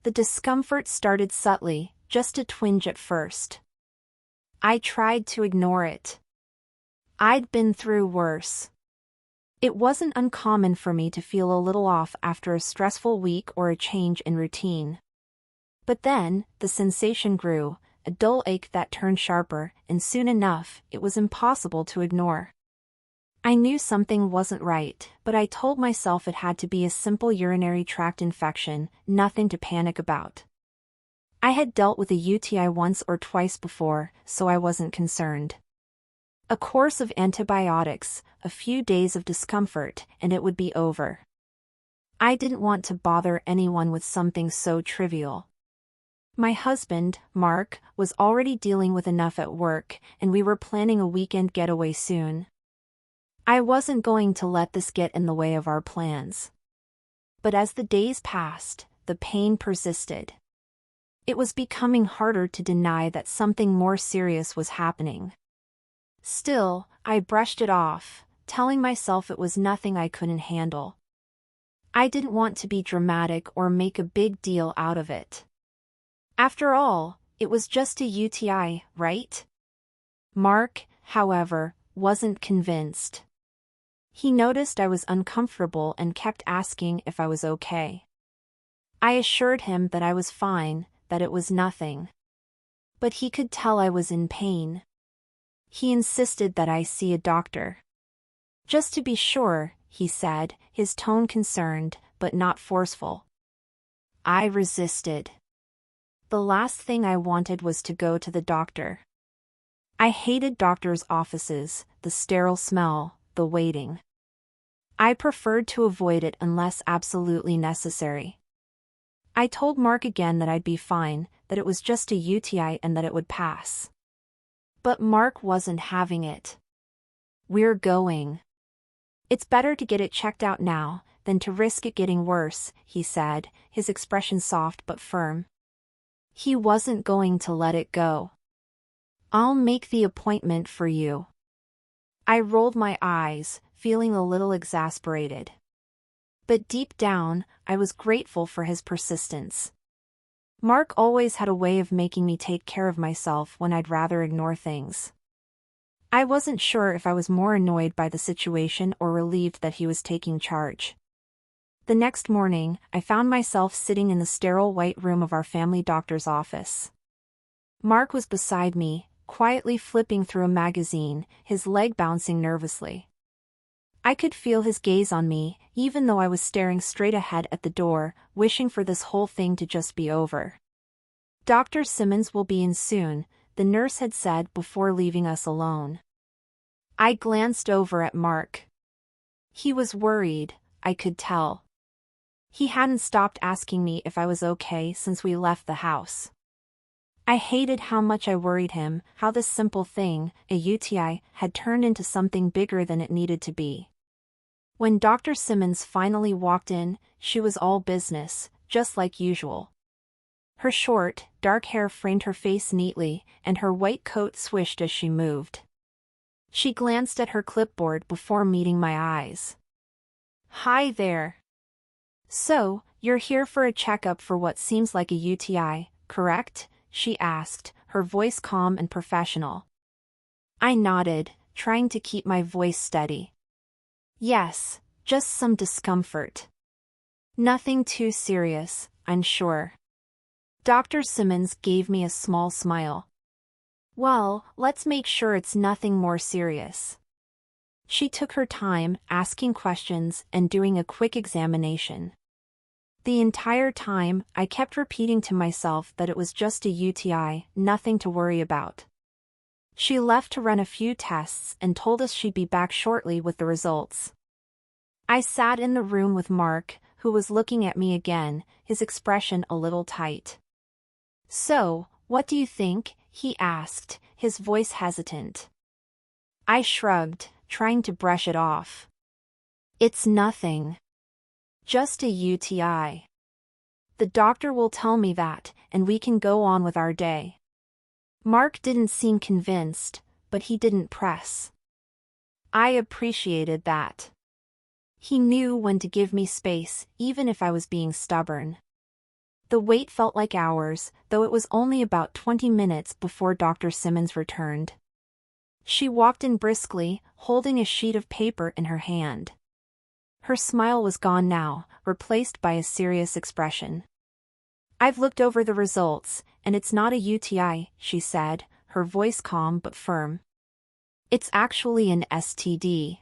The discomfort started subtly, just a twinge at first. I tried to ignore it. I'd been through worse. It wasn't uncommon for me to feel a little off after a stressful week or a change in routine. But then, the sensation grew, a dull ache that turned sharper, and soon enough, it was impossible to ignore. I knew something wasn't right, but I told myself it had to be a simple urinary tract infection, nothing to panic about. I had dealt with a UTI once or twice before, so I wasn't concerned. A course of antibiotics, a few days of discomfort, and it would be over. I didn't want to bother anyone with something so trivial. My husband, Mark, was already dealing with enough at work, and we were planning a weekend getaway soon. I wasn't going to let this get in the way of our plans. But as the days passed, the pain persisted. It was becoming harder to deny that something more serious was happening. Still, I brushed it off, telling myself it was nothing I couldn't handle. I didn't want to be dramatic or make a big deal out of it. After all, it was just a UTI, right? Mark, however, wasn't convinced. He noticed I was uncomfortable and kept asking if I was okay. I assured him that I was fine, that it was nothing. But he could tell I was in pain. He insisted that I see a doctor. Just to be sure, he said, his tone concerned, but not forceful. I resisted. The last thing I wanted was to go to the doctor. I hated doctors' offices, the sterile smell, the waiting. I preferred to avoid it unless absolutely necessary. I told Mark again that I'd be fine, that it was just a UTI and that it would pass. But Mark wasn't having it. We're going. It's better to get it checked out now, than to risk it getting worse, he said, his expression soft but firm. He wasn't going to let it go. I'll make the appointment for you. I rolled my eyes, feeling a little exasperated. But deep down, I was grateful for his persistence. Mark always had a way of making me take care of myself when I'd rather ignore things. I wasn't sure if I was more annoyed by the situation or relieved that he was taking charge. The next morning, I found myself sitting in the sterile white room of our family doctor's office. Mark was beside me, quietly flipping through a magazine, his leg bouncing nervously. I could feel his gaze on me, even though I was staring straight ahead at the door, wishing for this whole thing to just be over. Dr. Simmons will be in soon, the nurse had said before leaving us alone. I glanced over at Mark. He was worried, I could tell. He hadn't stopped asking me if I was okay since we left the house. I hated how much I worried him, how this simple thing, a UTI, had turned into something bigger than it needed to be. When Dr. Simmons finally walked in, she was all business, just like usual. Her short, dark hair framed her face neatly, and her white coat swished as she moved. She glanced at her clipboard before meeting my eyes. Hi there. So, you're here for a checkup for what seems like a UTI, correct? She asked, her voice calm and professional. I nodded, trying to keep my voice steady. Yes, just some discomfort. Nothing too serious, I'm sure. Dr. Simmons gave me a small smile. Well, let's make sure it's nothing more serious. She took her time, asking questions and doing a quick examination. The entire time, I kept repeating to myself that it was just a UTI, nothing to worry about. She left to run a few tests and told us she'd be back shortly with the results. I sat in the room with Mark, who was looking at me again, his expression a little tight. So, what do you think? He asked, his voice hesitant. I shrugged, trying to brush it off. It's nothing. Just a UTI. The doctor will tell me that, and we can go on with our day. Mark didn't seem convinced, but he didn't press. I appreciated that. He knew when to give me space, even if I was being stubborn. The wait felt like hours, though it was only about 20 minutes before Dr. Simmons returned. She walked in briskly, holding a sheet of paper in her hand. Her smile was gone now, replaced by a serious expression. "I've looked over the results, and it's not a UTI," she said, her voice calm but firm. "It's actually an STD."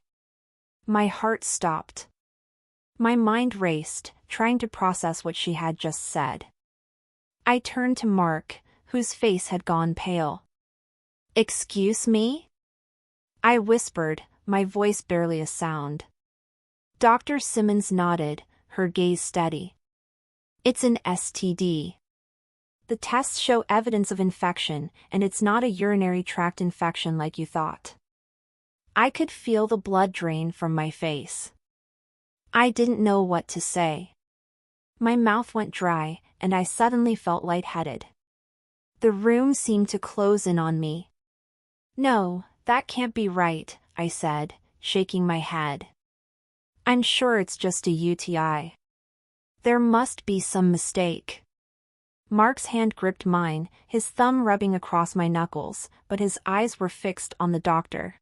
My heart stopped. My mind raced, trying to process what she had just said. I turned to Mark, whose face had gone pale. "Excuse me?" I whispered, my voice barely a sound. Dr. Simmons nodded, her gaze steady. "It's an STD. The tests show evidence of infection, and it's not a urinary tract infection like you thought." I could feel the blood drain from my face. I didn't know what to say. My mouth went dry, and I suddenly felt lightheaded. The room seemed to close in on me. "No, that can't be right," I said, shaking my head. "I'm sure it's just a UTI. There must be some mistake." Mark's hand gripped mine, his thumb rubbing across my knuckles, but his eyes were fixed on the doctor.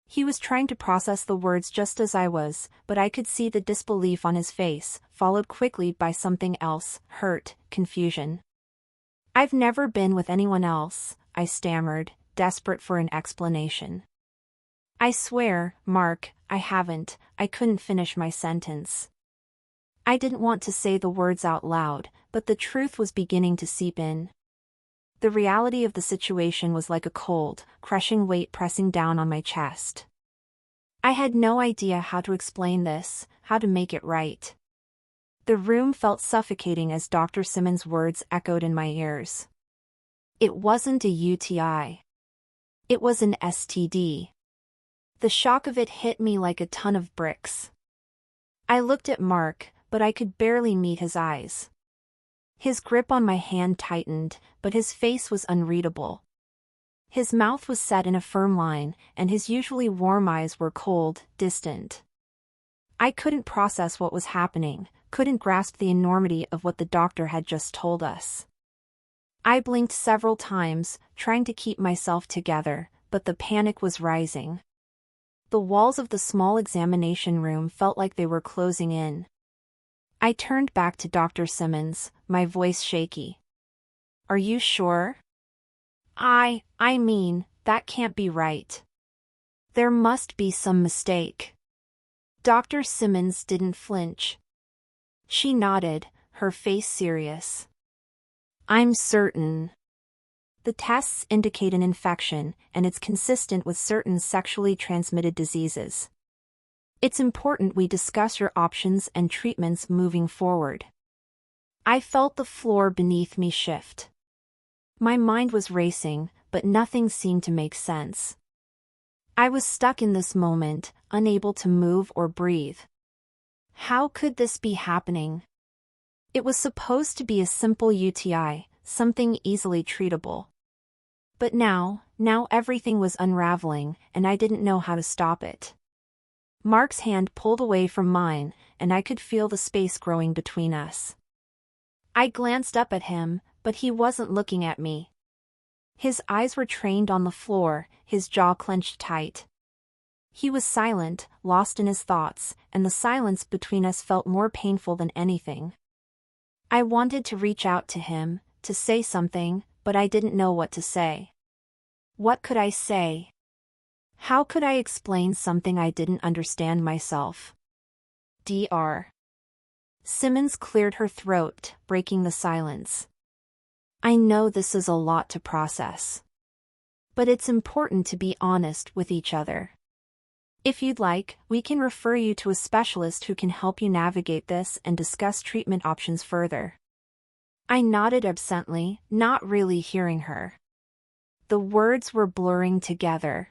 He was trying to process the words just as I was, but I could see the disbelief on his face, followed quickly by something else, hurt, confusion. "I've never been with anyone else," I stammered, desperate for an explanation. "I swear, Mark, I haven't." I couldn't finish my sentence. I didn't want to say the words out loud, but the truth was beginning to seep in. The reality of the situation was like a cold, crushing weight pressing down on my chest. I had no idea how to explain this, how to make it right. The room felt suffocating as Dr. Simmons' words echoed in my ears. It wasn't a UTI. It was an STD. The shock of it hit me like a ton of bricks. I looked at Mark, but I could barely meet his eyes. His grip on my hand tightened, but his face was unreadable. His mouth was set in a firm line, and his usually warm eyes were cold, distant. I couldn't process what was happening, couldn't grasp the enormity of what the doctor had just told us. I blinked several times, trying to keep myself together, but the panic was rising. The walls of the small examination room felt like they were closing in. I turned back to Dr. Simmons, my voice shaky. "Are you sure?" I mean, that can't be right. There must be some mistake." Dr. Simmons didn't flinch. She nodded, her face serious. "I'm certain. The tests indicate an infection, and it's consistent with certain sexually transmitted diseases. It's important we discuss your options and treatments moving forward." I felt the floor beneath me shift. My mind was racing, but nothing seemed to make sense. I was stuck in this moment, unable to move or breathe. How could this be happening? It was supposed to be a simple UTI, something easily treatable. But now everything was unraveling, and I didn't know how to stop it. Mark's hand pulled away from mine, and I could feel the space growing between us. I glanced up at him, but he wasn't looking at me. His eyes were trained on the floor, his jaw clenched tight. He was silent, lost in his thoughts, and the silence between us felt more painful than anything. I wanted to reach out to him, to say something, but I didn't know what to say. What could I say? How could I explain something I didn't understand myself? Dr. Simmons cleared her throat, breaking the silence. "I know this is a lot to process. But it's important to be honest with each other. If you'd like, we can refer you to a specialist who can help you navigate this and discuss treatment options further." I nodded absently, not really hearing her. The words were blurring together.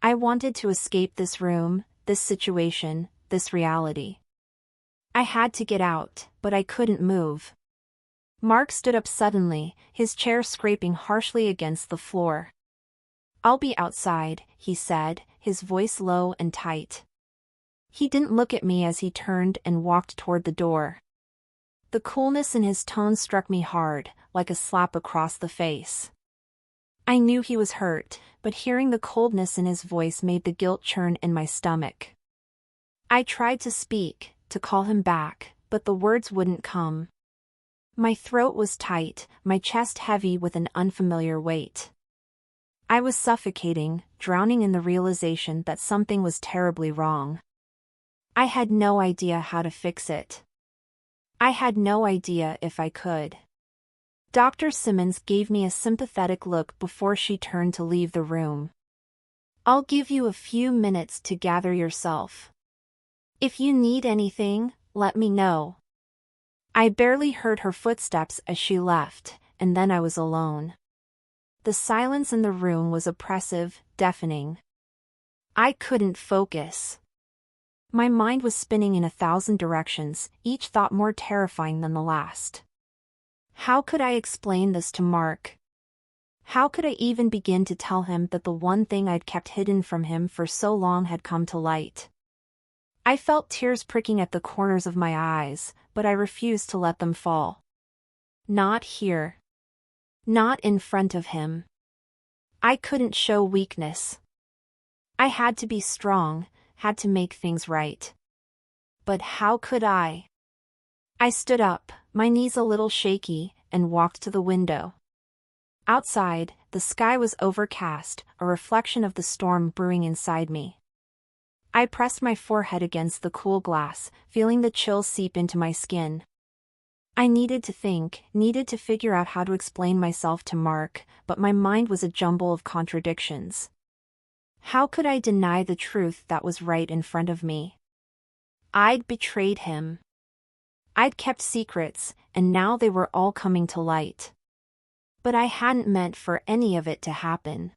I wanted to escape this room, this situation, this reality. I had to get out, but I couldn't move. Mark stood up suddenly, his chair scraping harshly against the floor. "I'll be outside," he said, his voice low and tight. He didn't look at me as he turned and walked toward the door. The coolness in his tone struck me hard, like a slap across the face. I knew he was hurt, but hearing the coldness in his voice made the guilt churn in my stomach. I tried to speak, to call him back, but the words wouldn't come. My throat was tight, my chest heavy with an unfamiliar weight. I was suffocating, drowning in the realization that something was terribly wrong. I had no idea how to fix it. I had no idea if I could. Dr. Simmons gave me a sympathetic look before she turned to leave the room. "I'll give you a few minutes to gather yourself. If you need anything, let me know." I barely heard her footsteps as she left, and then I was alone. The silence in the room was oppressive, deafening. I couldn't focus. My mind was spinning in 1,000 directions, each thought more terrifying than the last. How could I explain this to Mark? How could I even begin to tell him that the one thing I'd kept hidden from him for so long had come to light? I felt tears pricking at the corners of my eyes, but I refused to let them fall. Not here. Not in front of him. I couldn't show weakness. I had to be strong, had to make things right. But how could I? I stood up, my knees a little shaky, and walked to the window. Outside, the sky was overcast, a reflection of the storm brewing inside me. I pressed my forehead against the cool glass, feeling the chill seep into my skin. I needed to think, needed to figure out how to explain myself to Mark, but my mind was a jumble of contradictions. How could I deny the truth that was right in front of me? I'd betrayed him. I'd kept secrets, and now they were all coming to light. But I hadn't meant for any of it to happen.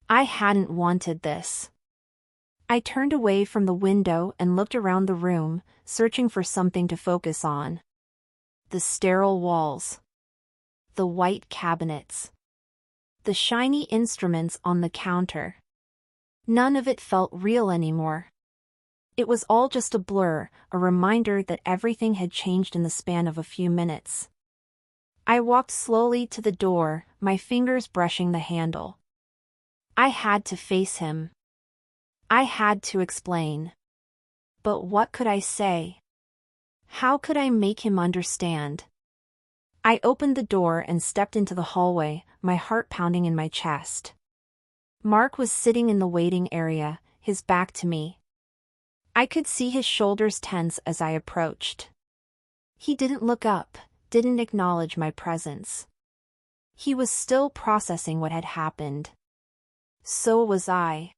I hadn't wanted this. I turned away from the window and looked around the room, searching for something to focus on. The sterile walls. The white cabinets. The shiny instruments on the counter. None of it felt real anymore. It was all just a blur, a reminder that everything had changed in the span of a few minutes. I walked slowly to the door, my fingers brushing the handle. I had to face him. I had to explain. But what could I say? How could I make him understand? I opened the door and stepped into the hallway, my heart pounding in my chest. Mark was sitting in the waiting area, his back to me. I could see his shoulders tense as I approached. He didn't look up, didn't acknowledge my presence. He was still processing what had happened. So was I.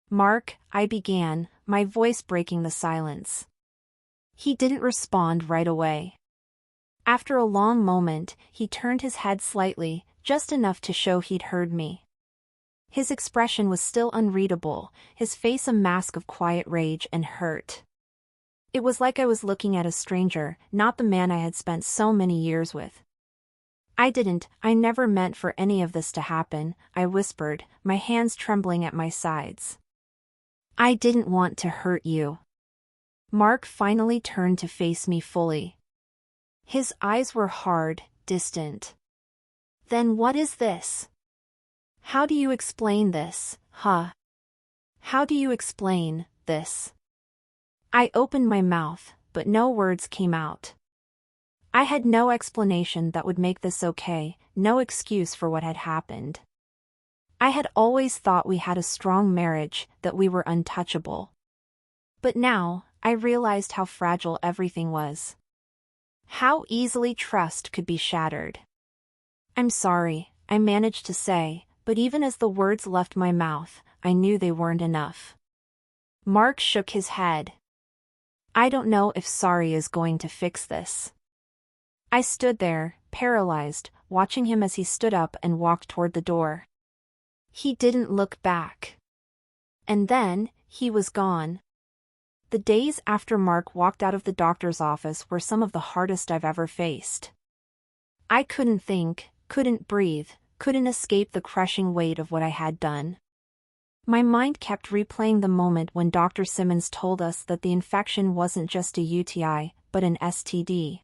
"Mark," I began, my voice breaking the silence. He didn't respond right away. After a long moment, he turned his head slightly, just enough to show he'd heard me. His expression was still unreadable, his face a mask of quiet rage and hurt. It was like I was looking at a stranger, not the man I had spent so many years with. I never meant for any of this to happen," I whispered, my hands trembling at my sides. "I didn't want to hurt you." Mark finally turned to face me fully. His eyes were hard, distant. "Then what is this? How do you explain this, huh? How do you explain this?" I opened my mouth, but no words came out. I had no explanation that would make this okay, no excuse for what had happened. I had always thought we had a strong marriage, that we were untouchable. But now, I realized how fragile everything was. How easily trust could be shattered. "I'm sorry," I managed to say, but even as the words left my mouth, I knew they weren't enough. Mark shook his head. "I don't know if sorry is going to fix this." I stood there, paralyzed, watching him as he stood up and walked toward the door. He didn't look back. And then, he was gone. The days after Mark walked out of the doctor's office were some of the hardest I've ever faced. I couldn't think, couldn't breathe, couldn't escape the crushing weight of what I had done. My mind kept replaying the moment when Dr. Simmons told us that the infection wasn't just a UTI, but an STD.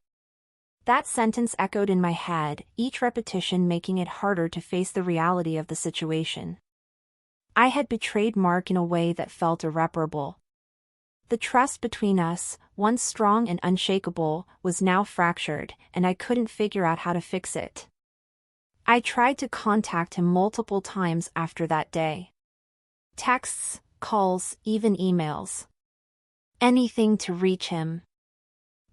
That sentence echoed in my head, each repetition making it harder to face the reality of the situation. I had betrayed Mark in a way that felt irreparable. The trust between us, once strong and unshakable, was now fractured, and I couldn't figure out how to fix it. I tried to contact him multiple times after that day. Texts, calls, even emails. Anything to reach him.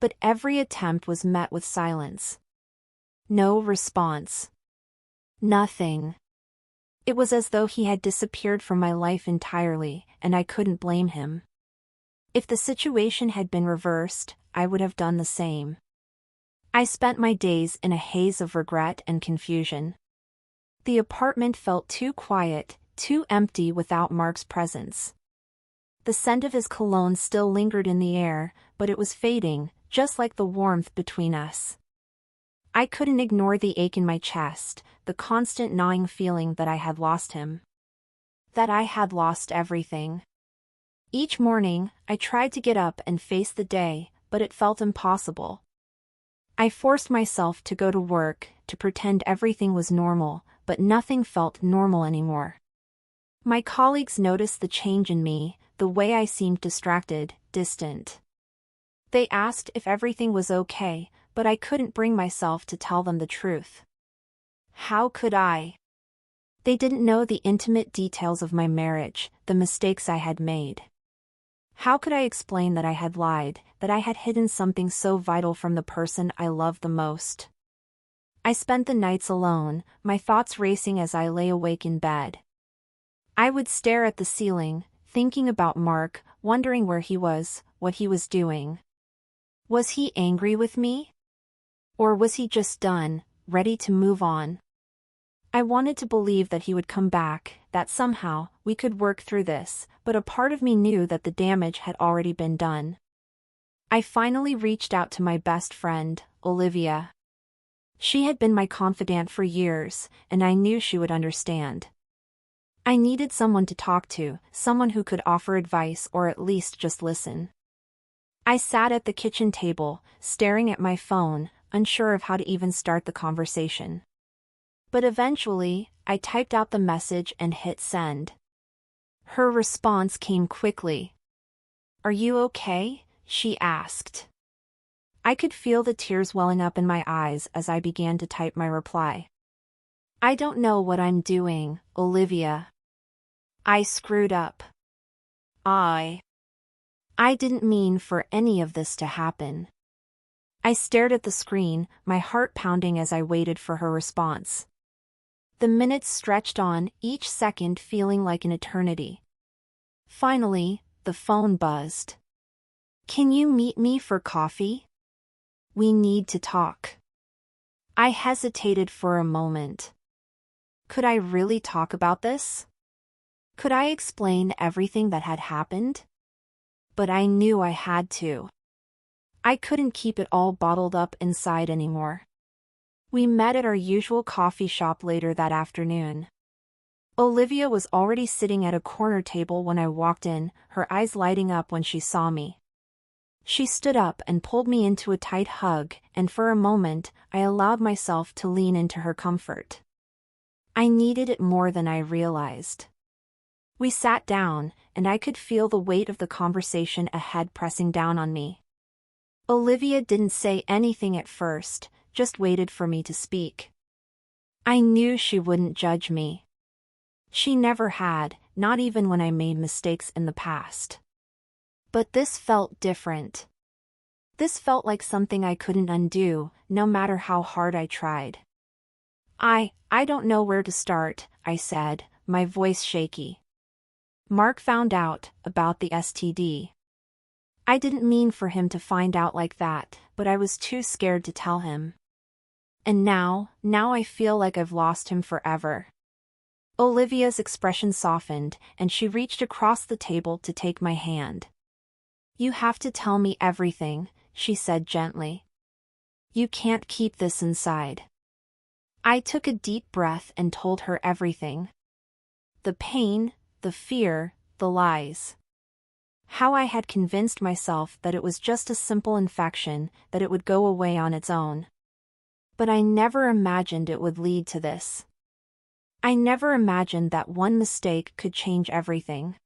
But every attempt was met with silence. No response. Nothing. It was as though he had disappeared from my life entirely, and I couldn't blame him. If the situation had been reversed, I would have done the same. I spent my days in a haze of regret and confusion. The apartment felt too quiet, too empty without Mark's presence. The scent of his cologne still lingered in the air, but it was fading, just like the warmth between us. I couldn't ignore the ache in my chest, the constant gnawing feeling that I had lost him. That I had lost everything. Each morning, I tried to get up and face the day, but it felt impossible. I forced myself to go to work, to pretend everything was normal, but nothing felt normal anymore. My colleagues noticed the change in me, the way I seemed distracted, distant. They asked if everything was okay, but I couldn't bring myself to tell them the truth. How could I? They didn't know the intimate details of my marriage, the mistakes I had made. How could I explain that I had lied, that I had hidden something so vital from the person I loved the most? I spent the nights alone, my thoughts racing as I lay awake in bed. I would stare at the ceiling, thinking about Mark, wondering where he was, what he was doing. Was he angry with me? Or was he just done, ready to move on? I wanted to believe that he would come back, that somehow, we could work through this, but a part of me knew that the damage had already been done. I finally reached out to my best friend, Olivia. She had been my confidant for years, and I knew she would understand. I needed someone to talk to, someone who could offer advice or at least just listen. I sat at the kitchen table, staring at my phone, unsure of how to even start the conversation. But eventually, I typed out the message and hit send. Her response came quickly. "Are you okay?" she asked. I could feel the tears welling up in my eyes as I began to type my reply. "I don't know what I'm doing, Olivia. I screwed up. I didn't mean for any of this to happen." I stared at the screen, my heart pounding as I waited for her response. The minutes stretched on, each second feeling like an eternity. Finally, the phone buzzed. "Can you meet me for coffee? We need to talk." I hesitated for a moment. Could I really talk about this? Could I explain everything that had happened? But I knew I had to. I couldn't keep it all bottled up inside anymore. We met at our usual coffee shop later that afternoon. Olivia was already sitting at a corner table when I walked in, her eyes lighting up when she saw me. She stood up and pulled me into a tight hug, and for a moment, I allowed myself to lean into her comfort. I needed it more than I realized. We sat down, and I could feel the weight of the conversation ahead pressing down on me. Olivia didn't say anything at first, just waited for me to speak. I knew she wouldn't judge me. She never had, not even when I made mistakes in the past. But this felt different. This felt like something I couldn't undo, no matter how hard I tried. I don't know where to start," I said, my voice shaky. "Mark found out about the STD. I didn't mean for him to find out like that, but I was too scared to tell him. And now I feel like I've lost him forever." Olivia's expression softened, and she reached across the table to take my hand. "You have to tell me everything," she said gently. "You can't keep this inside." I took a deep breath and told her everything. The pain, the fear, the lies. How I had convinced myself that it was just a simple infection, that it would go away on its own. But I never imagined it would lead to this. I never imagined that one mistake could change everything.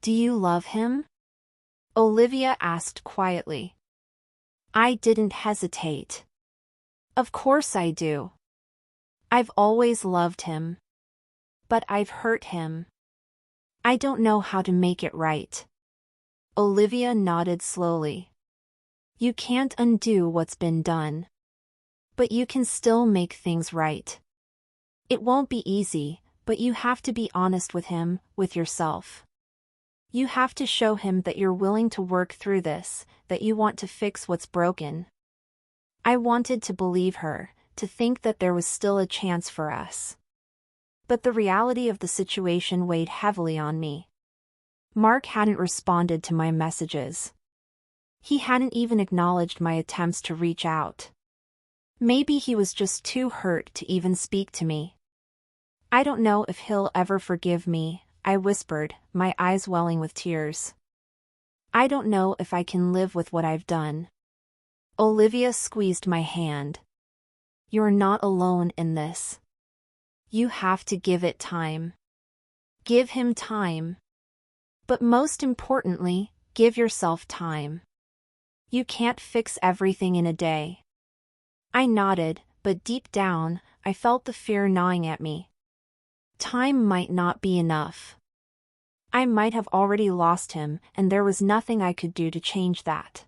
Do you love him? Olivia asked quietly. I didn't hesitate. Of course I do. I've always loved him. But I've hurt him. I don't know how to make it right. Olivia nodded slowly. You can't undo what's been done. But you can still make things right. It won't be easy, but you have to be honest with him, with yourself. You have to show him that you're willing to work through this, that you want to fix what's broken. I wanted to believe her, to think that there was still a chance for us. But the reality of the situation weighed heavily on me. Mark hadn't responded to my messages. He hadn't even acknowledged my attempts to reach out. Maybe he was just too hurt to even speak to me. I don't know if he'll ever forgive me, I whispered, my eyes welling with tears. I don't know if I can live with what I've done. Olivia squeezed my hand. You're not alone in this. You have to give it time. Give him time. But most importantly, give yourself time. You can't fix everything in a day. I nodded, but deep down, I felt the fear gnawing at me. Time might not be enough. I might have already lost him, and there was nothing I could do to change that.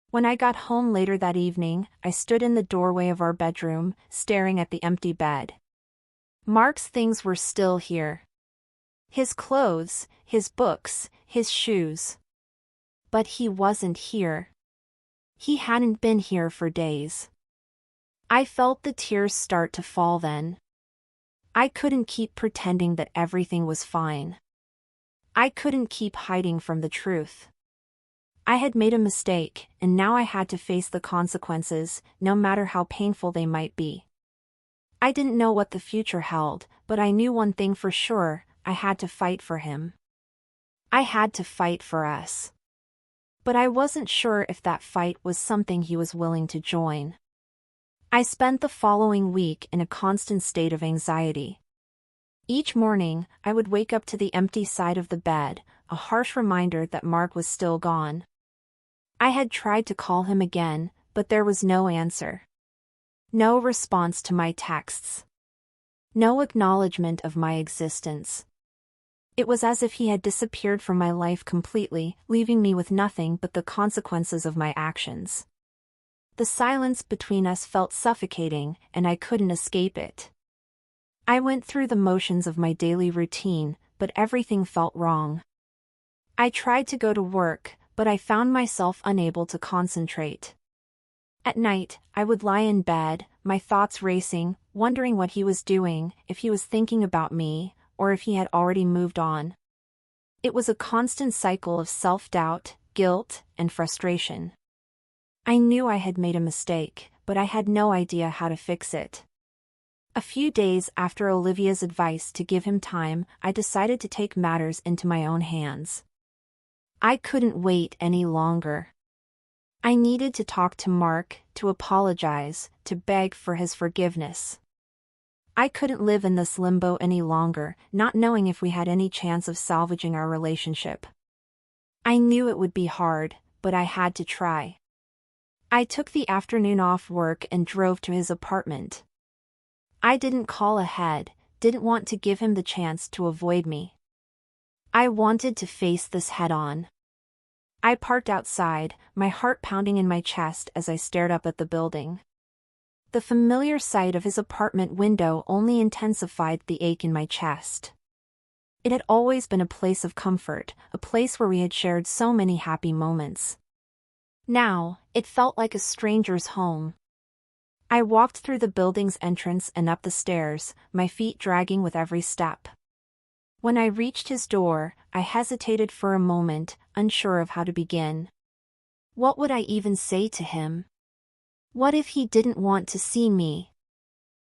When I got home later that evening, I stood in the doorway of our bedroom, staring at the empty bed. Mark's things were still here. His clothes, his books, his shoes. But he wasn't here. He hadn't been here for days. I felt the tears start to fall then. I couldn't keep pretending that everything was fine. I couldn't keep hiding from the truth. I had made a mistake, and now I had to face the consequences, no matter how painful they might be. I didn't know what the future held, but I knew one thing for sure, I had to fight for him. I had to fight for us. But I wasn't sure if that fight was something he was willing to join. I spent the following week in a constant state of anxiety. Each morning, I would wake up to the empty side of the bed, a harsh reminder that Mark was still gone. I had tried to call him again, but there was no answer. No response to my texts. No acknowledgement of my existence. It was as if he had disappeared from my life completely, leaving me with nothing but the consequences of my actions. The silence between us felt suffocating, and I couldn't escape it. I went through the motions of my daily routine, but everything felt wrong. I tried to go to work, but I found myself unable to concentrate. At night, I would lie in bed, my thoughts racing, wondering what he was doing, if he was thinking about me, or if he had already moved on. It was a constant cycle of self-doubt, guilt, and frustration. I knew I had made a mistake, but I had no idea how to fix it. A few days after Olivia's advice to give him time, I decided to take matters into my own hands. I couldn't wait any longer. I needed to talk to Mark, to apologize, to beg for his forgiveness. I couldn't live in this limbo any longer, not knowing if we had any chance of salvaging our relationship. I knew it would be hard, but I had to try. I took the afternoon off work and drove to his apartment. I didn't call ahead, didn't want to give him the chance to avoid me. I wanted to face this head-on. I parked outside, my heart pounding in my chest as I stared up at the building. The familiar sight of his apartment window only intensified the ache in my chest. It had always been a place of comfort, a place where we had shared so many happy moments. Now, it felt like a stranger's home. I walked through the building's entrance and up the stairs, my feet dragging with every step. When I reached his door, I hesitated for a moment, unsure of how to begin. What would I even say to him? What if he didn't want to see me?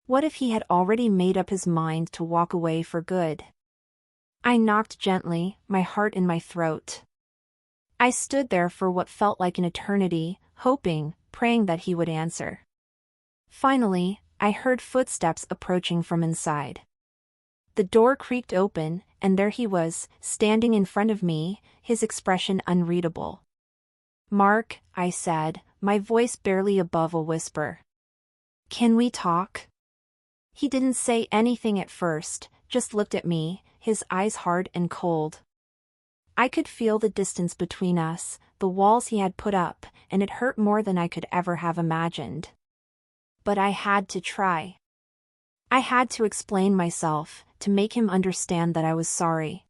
What if he had already made up his mind to walk away for good? I knocked gently, my heart in my throat. I stood there for what felt like an eternity, hoping, praying that he would answer. Finally, I heard footsteps approaching from inside. The door creaked open, and there he was, standing in front of me, his expression unreadable. "Mark," I said, my voice barely above a whisper. "Can we talk?" He didn't say anything at first, just looked at me, his eyes hard and cold. I could feel the distance between us, the walls he had put up, and it hurt more than I could ever have imagined. But I had to try. I had to explain myself, to make him understand that I was sorry.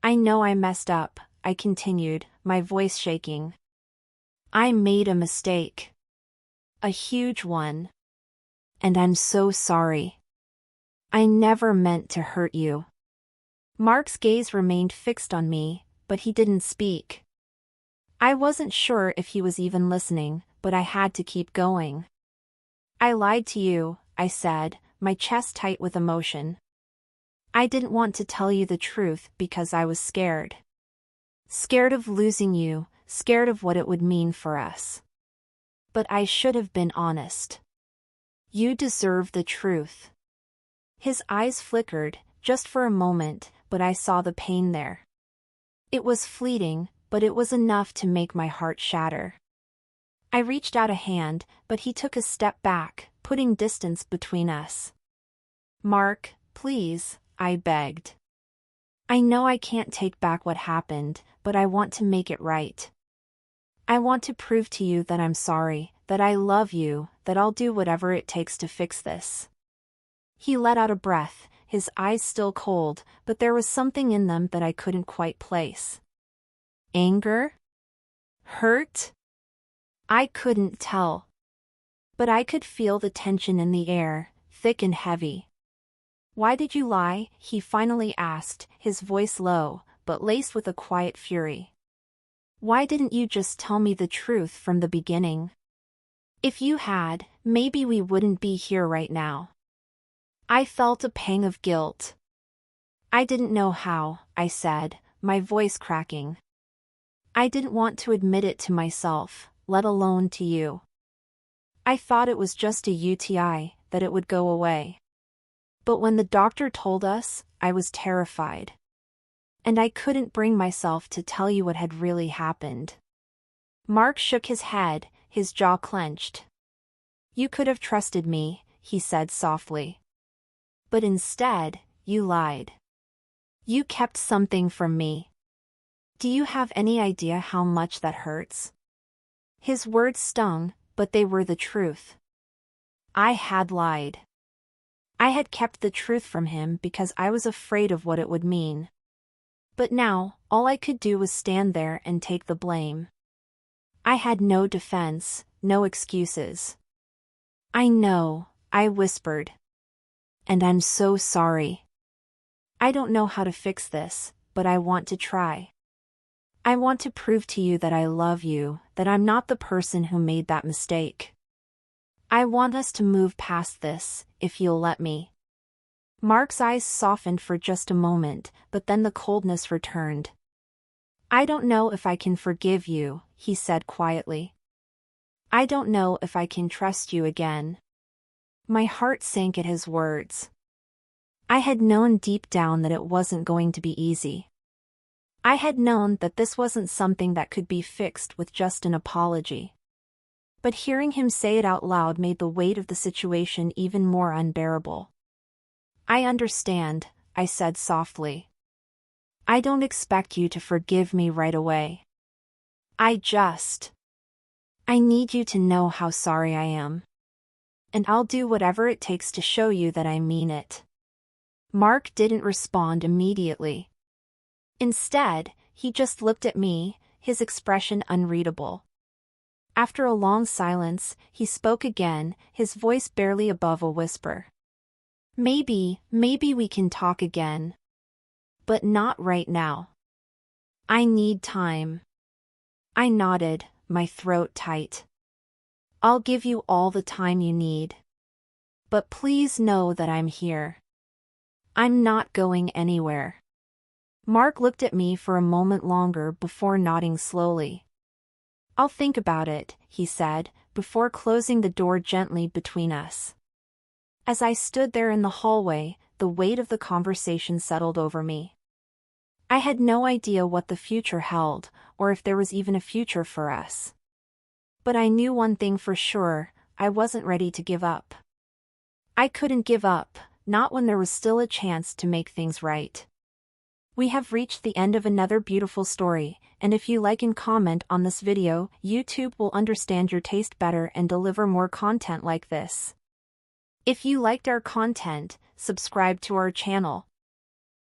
"I know I messed up," I continued, my voice shaking. "I made a mistake. A huge one. And I'm so sorry. I never meant to hurt you." Mark's gaze remained fixed on me, but he didn't speak. I wasn't sure if he was even listening, but I had to keep going. "I lied to you," I said, my chest tight with emotion. "I didn't want to tell you the truth because I was scared. Scared of losing you, scared of what it would mean for us. But I should have been honest. You deserve the truth." His eyes flickered, just for a moment, but I saw the pain there. It was fleeting, but it was enough to make my heart shatter. I reached out a hand, but he took a step back, putting distance between us. "Mark, please," I begged. "I know I can't take back what happened, but I want to make it right. I want to prove to you that I'm sorry, that I love you, that I'll do whatever it takes to fix this." He let out a breath, his eyes still cold, but there was something in them that I couldn't quite place. Anger? Hurt? I couldn't tell. But I could feel the tension in the air, thick and heavy. "Why did you lie?" he finally asked, his voice low, but laced with a quiet fury. "Why didn't you just tell me the truth from the beginning? If you had, maybe we wouldn't be here right now." I felt a pang of guilt. "I didn't know how," I said, my voice cracking. "I didn't want to admit it to myself, let alone to you. I thought it was just a UTI, that it would go away. But when the doctor told us, I was terrified. And I couldn't bring myself to tell you what had really happened." Mark shook his head, his jaw clenched. "You could have trusted me," he said softly. "But instead, you lied. You kept something from me. Do you have any idea how much that hurts?" His words stung, but they were the truth. I had lied. I had kept the truth from him because I was afraid of what it would mean. But now, all I could do was stand there and take the blame. I had no defense, no excuses. "I know," I whispered. "And I'm so sorry. I don't know how to fix this, but I want to try. I want to prove to you that I love you, that I'm not the person who made that mistake. I want us to move past this, if you'll let me." Mark's eyes softened for just a moment, but then the coldness returned. "I don't know if I can forgive you," he said quietly. "I don't know if I can trust you again." My heart sank at his words. I had known deep down that it wasn't going to be easy. I had known that this wasn't something that could be fixed with just an apology. But hearing him say it out loud made the weight of the situation even more unbearable. "I understand," I said softly. "I don't expect you to forgive me right away. I need you to know how sorry I am. And I'll do whatever it takes to show you that I mean it." Mark didn't respond immediately. Instead, he just looked at me, his expression unreadable. After a long silence, he spoke again, his voice barely above a whisper. Maybe we can talk again. But not right now. I need time." I nodded, my throat tight. "I'll give you all the time you need. But please know that I'm here. I'm not going anywhere." Mark looked at me for a moment longer before nodding slowly. "I'll think about it," he said, before closing the door gently between us. As I stood there in the hallway, the weight of the conversation settled over me. I had no idea what the future held, or if there was even a future for us. But I knew one thing for sure: I wasn't ready to give up. I couldn't give up, not when there was still a chance to make things right. We have reached the end of another beautiful story, and if you like and comment on this video, YouTube will understand your taste better and deliver more content like this. If you liked our content, subscribe to our channel,